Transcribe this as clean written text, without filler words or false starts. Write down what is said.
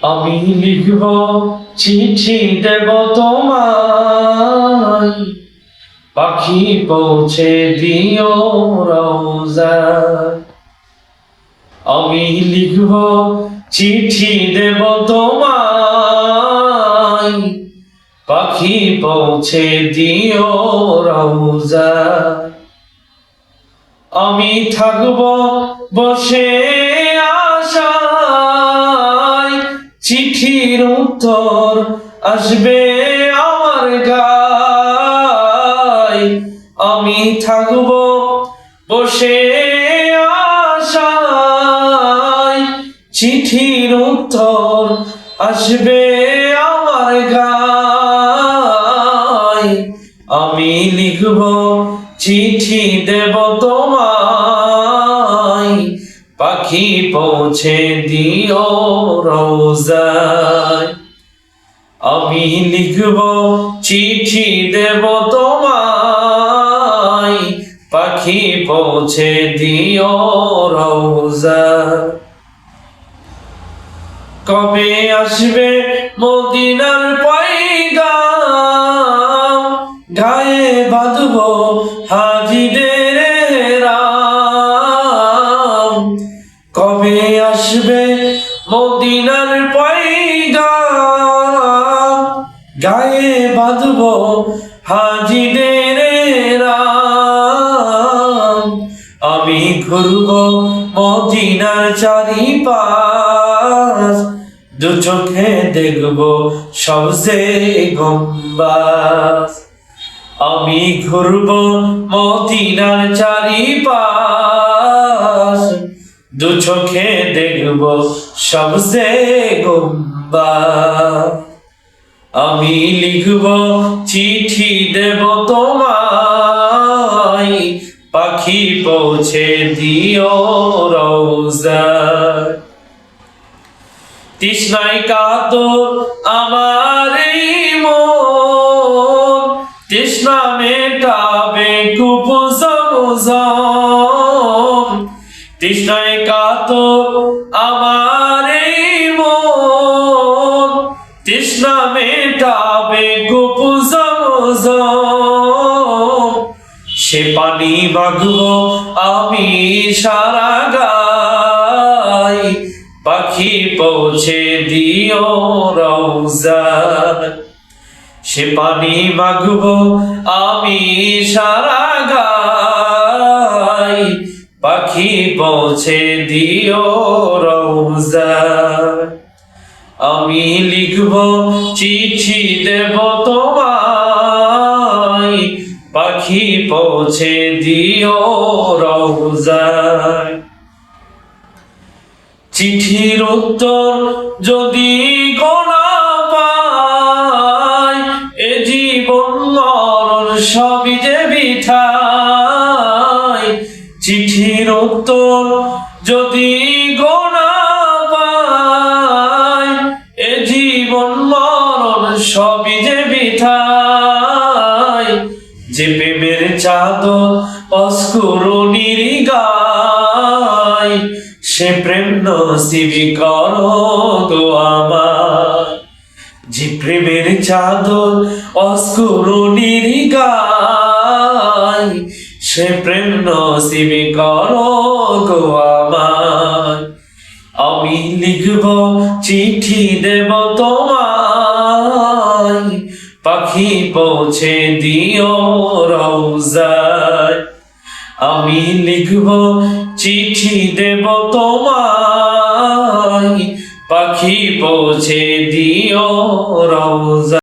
আমি লিখব চিঠি দেব তোমায়, পাখি পৌঁছে দিও রওজায়। আমি লিখব চিঠি দেব তোমায়, পাখি পৌঁছে দিও রওজায়। আমি থাকব বসে আশায়, চিঠির উত্তর আসবে আমার গায়। আমি থাকব বসে আশায়, চিঠির উত্তর আসবে আমার গায়। আমি লিখব চিঠি দেব তোমায়, পাখি পৌঁছে দিও রওজায়। আমি লিখব চিঠি দেব তোমায়, পাখি পৌঁছে দিও রওজায়। কবে আসবে মদিনার পয়গাম, গায়ে বাঁধব হাজিদের রাম। কবে আসবে মদিনার পয়গাম, গায়ে বাঁধব হাজিদের রাম। আমি ঘুরব মদিনার চারিপাশ, দু চোখে দেখব সবচেয়ে গম্বাস। আমি ঘুরব মদিনার চারিপাশ, দু চোখে দেখব সবচেয়ে গম্বাস। আমি লিখব চিঠি দেব তোমায়, পাখি পৌঁছে দিও রওজায়। তৃষ্ণায় কাতর আমার এই মন, তৃষ্ণা মেটাবে কূপ জমজম। তৃষ্ণায় কাতর আমার এই মন, তৃষ্ণা মেটাবে কূপ জমজম। সে পানি মাগব আমি সারা গায়, পাখি পৌঁছে দিও রওজায়। সে পানি মাগব আমি সারা গায়, পাখি পৌঁছে দিও রওজায়। আমি লিখব চিঠি দেব তোমায়, পাখি পৌঁছে দিও রওজায়। চিঠির উত্তর যদি গোনা পাই, এ জীবন মরণ সবই যে বিঠাই। চিঠির উত্তর যদি গোনা পাই, এ জীবন মরণ সবই যে বিঠাই। যে প্রেমের চাদর অস্কুরুনির গায়, সে প্রেম নসিবি করো গো আমার। যে প্রেমের চাদর অস্কুরুনির গায়, সে প্রেম নসিবি করো গো আমার। আমি লিখব চিঠি দেব তোমায়, পাখি পৌঁছে দিও রওজায়। আমি লিখব চিঠি দেব তোমায়, পাখি পৌঁছে দিও রওজায়।